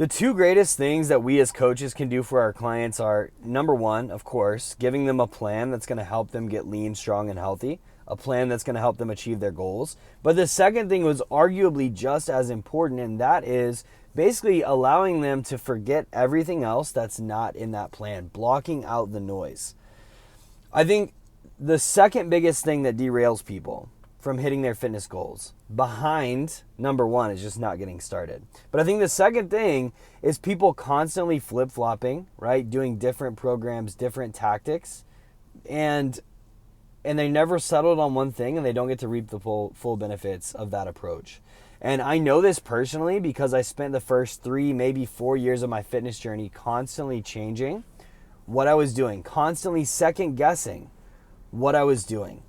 The two greatest things that we as coaches can do for our clients are, number one, of course, giving them a plan that's going to help them get lean, strong, and healthy, a plan that's going to help them achieve their goals. But the second thing was arguably just as important, and that is basically allowing them to forget everything else that's not in that plan, blocking out the noise. I think the second biggest thing that derails people from hitting their fitness goals, behind number one, is just not getting started. But I think the second thing is people constantly flip-flopping, right? Doing different programs, different tactics, and they never settled on one thing, and they don't get to reap the full benefits of that approach. And I know this personally because I spent the first 3, maybe 4 years of my fitness journey constantly changing what I was doing, constantly second guessing what I was doing.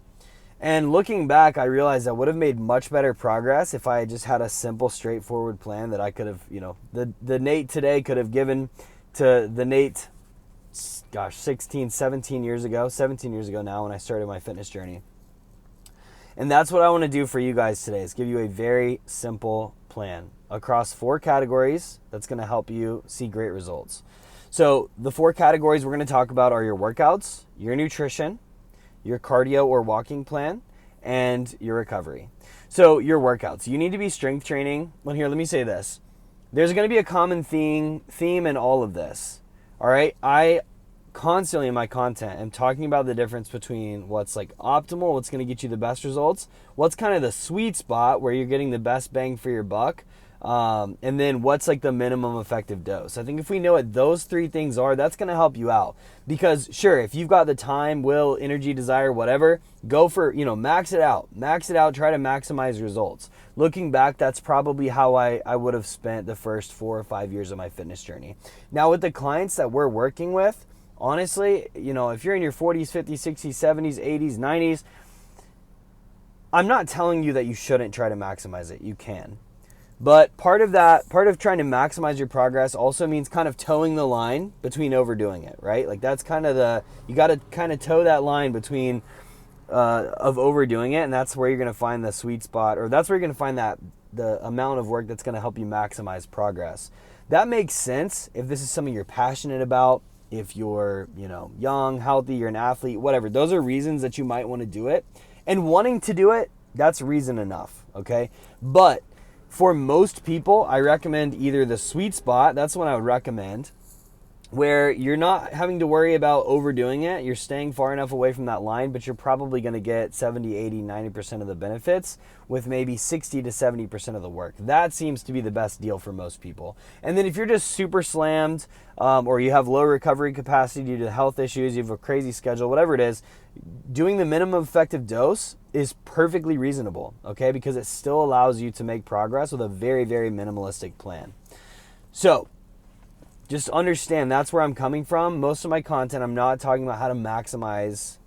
And looking back, I realized I would have made much better progress if I had just had a simple, straightforward plan that I could have, the Nate today could have given to the Nate, 17 years ago now when I started my fitness journey. And that's what I want to do for you guys today, is give you a very simple plan across 4 categories that's going to help you see great results. So the 4 categories we're going to talk about are your workouts, your nutrition, your cardio or walking plan, and your recovery. So your workouts, you need to be strength training. Well, here, let me say this. There's going to be a common theme in all of this. All right. I constantly in my content am talking about the difference between what's like optimal, what's going to get you the best results, what's kind of the sweet spot where you're getting the best bang for your buck, and then what's like the minimum effective dose. I think if we know what those 3 things are, that's going to help you out. Because sure, if you've got the time, will, energy, desire, whatever, go for, max it out, try to maximize results. Looking back, that's probably how I would have spent the first 4 or 5 years of my fitness journey. Now with the clients that we're working with, honestly, if you're in your 40s, 50s, 60s, 70s, 80s, 90s, I'm not telling you that you shouldn't try to maximize it. You can. But part of trying to maximize your progress also means kind of towing the line between overdoing it, right? Like that's kind of you got to kind of toe that line between of overdoing it, and that's where you're going to find the sweet spot, or that's where you're going to find the amount of work that's going to help you maximize progress. That makes sense if this is something you're passionate about, if you're, young, healthy, you're an athlete, whatever. Those are reasons that you might want to do it. And wanting to do it, that's reason enough, okay? But for most people, I recommend either the sweet spot, that's what I would recommend, where you're not having to worry about overdoing it. You're staying far enough away from that line, but you're probably going to get 70, 80, 90% of the benefits with maybe 60 to 70% of the work. That seems to be the best deal for most people. And then if you're just super slammed, or you have low recovery capacity due to health issues, you have a crazy schedule, whatever it is, doing the minimum effective dose is perfectly reasonable, okay? Because it still allows you to make progress with a very, very minimalistic plan. So, just understand that's where I'm coming from. Most of my content, I'm not talking about how to maximize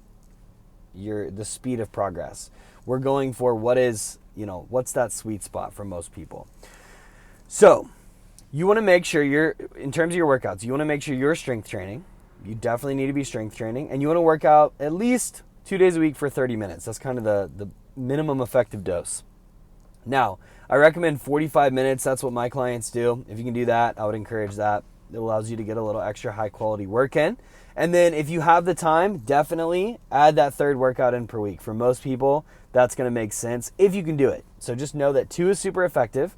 the speed of progress. We're going for what's that sweet spot for most people. So you want to make sure in terms of your workouts, you want to make sure you're strength training. You definitely need to be strength training, and you want to work out at least 2 days a week for 30 minutes. That's kind of the minimum effective dose. Now, I recommend 45 minutes. That's what my clients do. If you can do that, I would encourage that. It allows you to get a little extra high quality work in. And then if you have the time, definitely add that 3rd workout in per week. For most people, that's going to make sense if you can do it. So just know that 2 is super effective.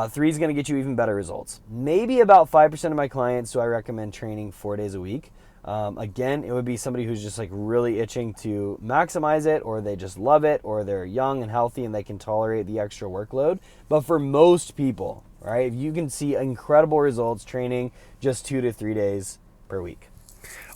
3 is going to get you even better results. Maybe about 5% of my clients do I recommend training 4 days a week. Again, it would be somebody who's just like really itching to maximize it, or they just love it, or they're young and healthy and they can tolerate the extra workload. But for most people, right, you can see incredible results training just 2 to 3 days per week.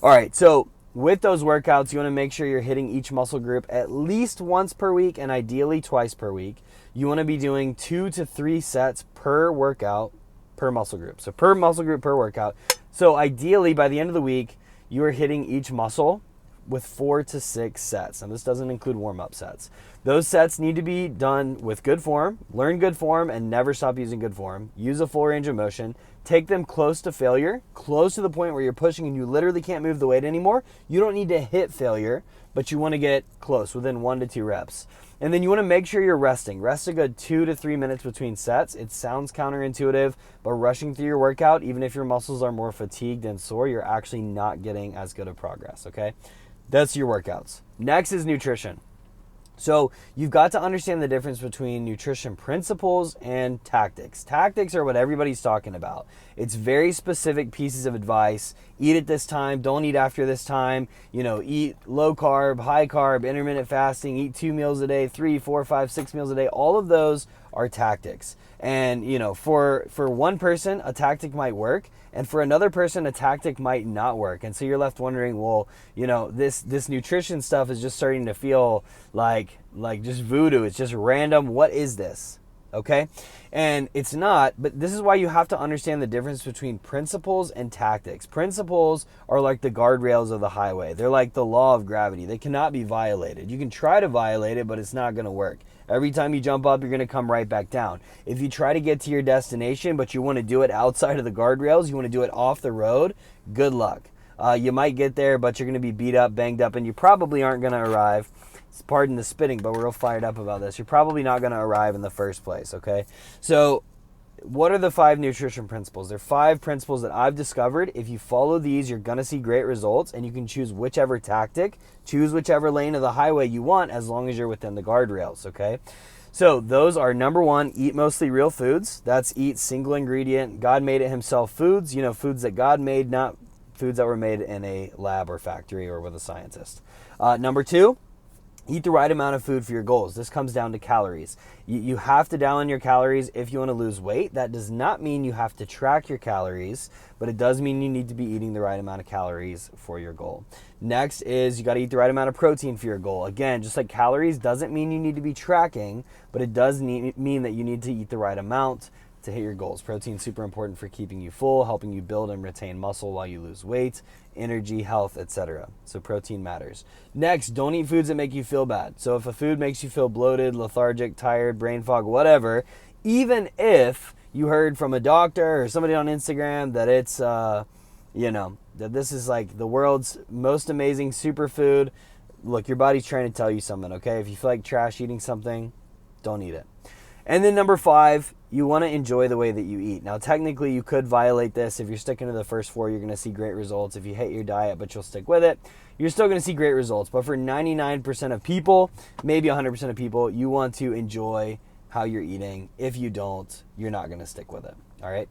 All right, so with those workouts, you want to make sure you're hitting each muscle group at least once per week and ideally twice per week. You want to be doing 2 to 3 sets per workout per muscle group. So per muscle group per workout. So ideally by the end of the week, you are hitting each muscle with 4 to 6 sets. And this doesn't include warm-up sets. Those sets need to be done with good form. Learn good form and never stop using good form. Use a full range of motion. Take them close to failure, close to the point where you're pushing and you literally can't move the weight anymore. You don't need to hit failure, but you want to get close, within 1 to 2 reps. And then you want to make sure you're resting. Rest a good 2 to 3 minutes between sets. It sounds counterintuitive, but rushing through your workout, even if your muscles are more fatigued and sore, you're actually not getting as good of progress, okay? That's your workouts. Next is nutrition. So you've got to understand the difference between nutrition principles and tactics. Tactics are what everybody's talking about. It's very specific pieces of advice. Eat at this time, don't eat after this time. Eat low carb, high carb, intermittent fasting, eat 2 meals a day, 3, 4, 5, 6 meals a day. All of those are tactics. And, for one person, a tactic might work. And for another person, a tactic might not work. And so you're left wondering, well, this nutrition stuff is just starting to feel like just voodoo. It's just random. What is this? Okay? And it's not, but this is why you have to understand the difference between principles and tactics. Principles are like the guardrails of the highway. They're like the law of gravity. They cannot be violated. You can try to violate it, but it's not going to work. Every time you jump up, you're going to come right back down. If you try to get to your destination, but you want to do it outside of the guardrails, you want to do it off the road, good luck. You might get there, but you're going to be beat up, banged up, and you probably aren't going to arrive. Pardon the spitting, but we're real fired up about this. You're probably not going to arrive in the first place, okay? So what are the 5 nutrition principles? They're 5 principles that I've discovered. If you follow these, you're going to see great results, and you can choose whichever tactic, choose whichever lane of the highway you want, as long as you're within the guardrails, okay? So those are, number 1, eat mostly real foods. That's eat single ingredient, God made it himself foods, foods that God made, not foods that were made in a lab or factory or with a scientist. Number 2, eat the right amount of food for your goals. This comes down to calories. You have to dial in your calories if you want to lose weight. That does not mean you have to track your calories, but it does mean you need to be eating the right amount of calories for your goal. Next is you got to eat the right amount of protein for your goal. Again, just like calories doesn't mean you need to be tracking, but it does mean that you need to eat the right amount to hit your goals. Protein is super important for keeping you full, helping you build and retain muscle while you lose weight, energy, health, etc. So protein matters. Next, don't eat foods that make you feel bad. So if a food makes you feel bloated, lethargic, tired, brain fog, whatever, even if you heard from a doctor or somebody on Instagram that it's, that this is like the world's most amazing superfood, look, your body's trying to tell you something, okay? If you feel like trash eating something, don't eat it. And then number 5, you want to enjoy the way that you eat. Now, technically, you could violate this. If you're sticking to the first 4, you're going to see great results. If you hate your diet, but you'll stick with it, you're still going to see great results. But for 99% of people, maybe 100% of people, you want to enjoy how you're eating. If you don't, you're not going to stick with it. All right?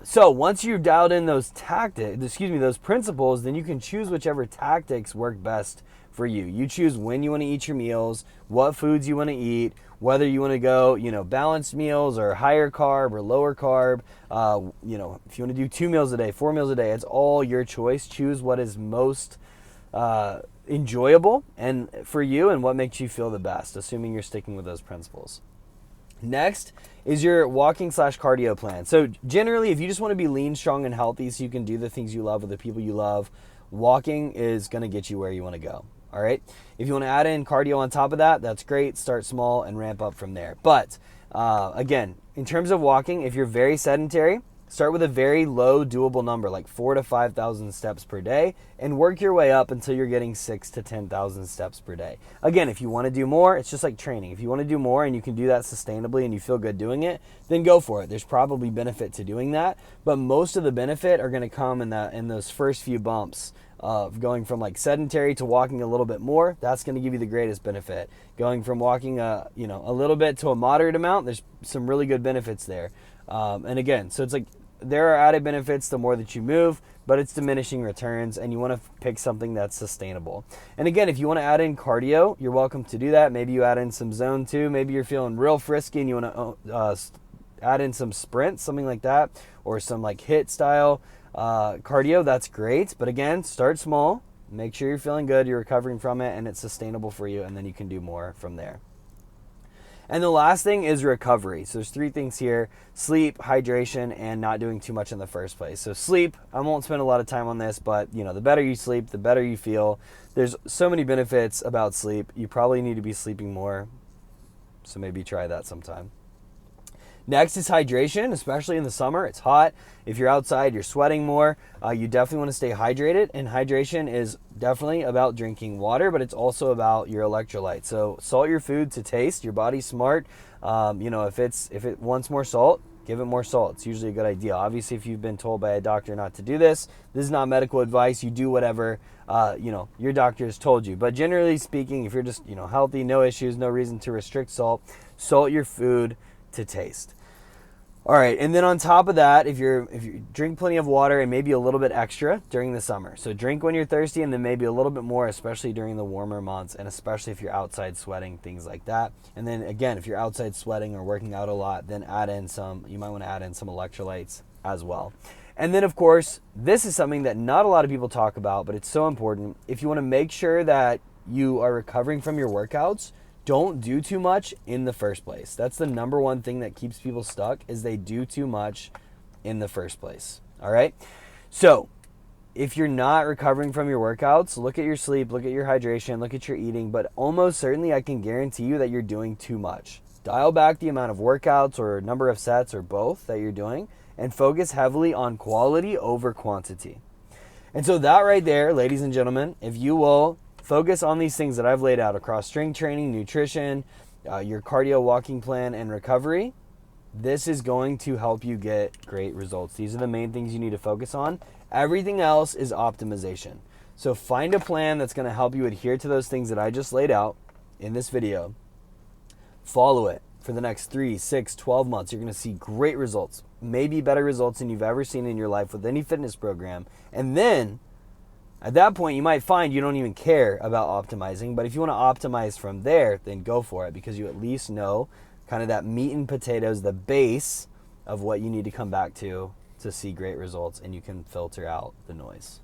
So once you've dialed in those those principles, then you can choose whichever tactics work best for you. You choose when you want to eat your meals, what foods you want to eat, whether you want to go, balanced meals or higher carb or lower carb. If you want to do 2 meals a day, 4 meals a day, it's all your choice. Choose what is most enjoyable and for you and what makes you feel the best, assuming you're sticking with those principles. Next is your walking/cardio plan. So generally, if you just want to be lean, strong, and healthy so you can do the things you love with the people you love, walking is going to get you where you want to go. All right. If you want to add in cardio on top of that, that's great. Start small and ramp up from there. But again, in terms of walking, if you're very sedentary, start with a very low doable number, like 4,000 to 5,000 steps per day, and work your way up until you're getting 6,000 to 10,000 steps per day. Again, if you want to do more, it's just like training. If you want to do more and you can do that sustainably and you feel good doing it, then go for it. There's probably benefit to doing that, but most of the benefit are going to come in those first few bumps of going from like sedentary to walking a little bit more. That's going to give you the greatest benefit. Going from walking a little bit to a moderate amount, there's some really good benefits there. And again, so it's like there are added benefits the more that you move, but it's diminishing returns, and you want to pick something that's sustainable. And again, if you want to add in cardio, you're welcome to do that. Maybe you add in some zone 2. Maybe you're feeling real frisky and you want to add in some sprints, something like that, or some like HIIT style cardio. That's great. But again, start small. Make sure you're feeling good, you're recovering from it, and it's sustainable for you, and then you can do more from there. And the last thing is recovery. So there's 3 things here: sleep, hydration, and not doing too much in the first place. So sleep, I won't spend a lot of time on this, but the better you sleep, the better you feel. There's so many benefits about sleep. You probably need to be sleeping more, so maybe try that sometime. Next is hydration, especially in the summer. It's hot. If you're outside, you're sweating more. You definitely want to stay hydrated. And hydration is definitely about drinking water, but it's also about your electrolytes. So salt your food to taste. Your body's smart. If it wants more salt, give it more salt. It's usually a good idea. Obviously, if you've been told by a doctor not to do this, this is not medical advice. You do whatever your doctor has told you. But generally speaking, if you're just healthy, no issues, no reason to restrict salt, salt your food to taste. All right, and then on top of that, if you drink plenty of water and maybe a little bit extra during the summer. So drink when you're thirsty and then maybe a little bit more, especially during the warmer months and especially if you're outside sweating, things like that. And then again, if you're outside sweating or working out a lot, then you might want to add in some electrolytes as well. And then of course, this is something that not a lot of people talk about, but it's so important. If you want to make sure that you are recovering from your workouts, don't do too much in the first place. That's the number one thing that keeps people stuck, is they do too much in the first place. All right? So if you're not recovering from your workouts, look at your sleep, look at your hydration, look at your eating, but almost certainly I can guarantee you that you're doing too much. Dial back the amount of workouts or number of sets or both that you're doing and focus heavily on quality over quantity. And so that right there, ladies and gentlemen, if you will focus on these things that I've laid out across strength training, nutrition, your cardio walking plan, and recovery, this is going to help you get great results. These are the main things you need to focus on. Everything else is optimization. So find a plan that's going to help you adhere to those things that I just laid out in this video. Follow it for the next 3, 6, 12 months. You're going to see great results, maybe better results than you've ever seen in your life with any fitness program. And then at that point, you might find you don't even care about optimizing, but if you want to optimize from there, then go for it, because you at least know kind of that meat and potatoes, the base of what you need to come back to see great results, and you can filter out the noise.